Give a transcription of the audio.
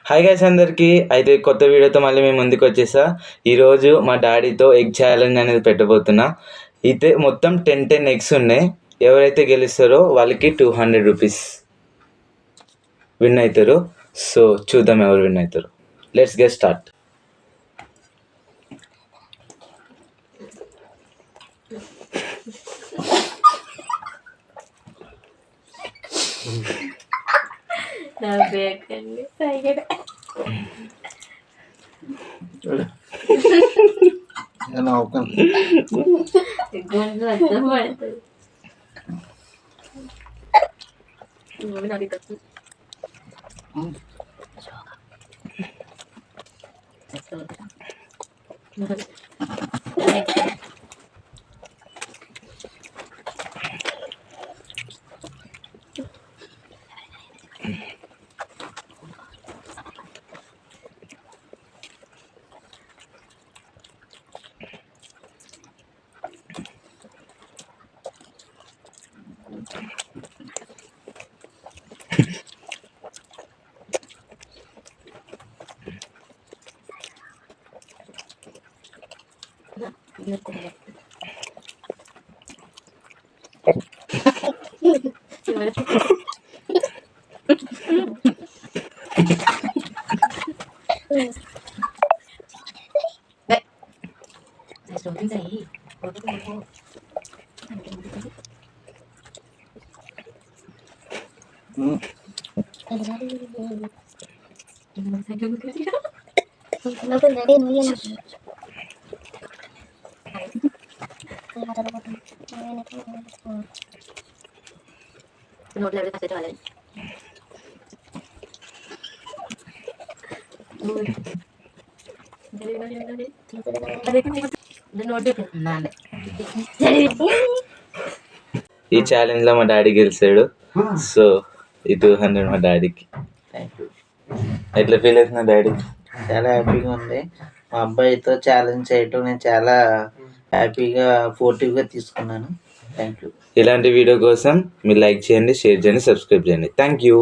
Hi guys అందరికీ. అయితే కొత్త వీడియోతో మళ్ళీ మేము ముందుకు వచ్చేసా. ఈరోజు మా డాడీతో ఎగ్ ఛాలెంజ్ అనేది పెట్టబోతున్నా. అయితే మొత్తం 10 ఎగ్స్ ఉన్నాయి. ఎవరైతే గెలుస్తారో వాళ్ళకి 200 రూపీస్ విన్ అవుతారు. సో చూద్దాం ఎవరు విన్ అవుతారు. Let's get start. ఈ ఛాలెంజ్ లో మా డాడీ గెలిచాడు. సో ఈ 200 మా డాడీకి. ఎట్లా ఫీల్ అవుతున్నా డాడీ? చాలా హ్యాపీగా ఉంది. మా అబ్బాయితో ఛాలెంజ్ చేయటం నేను చాలా హ్యాపీగా పోర్టివ్గా తీసుకున్నాను. Thank you. ఇలాంటి వీడియో కోసం మీరు లైక్ చేయండి, షేర్ చేయండి, సబ్స్క్రైబ్ చేయండి. Thank you.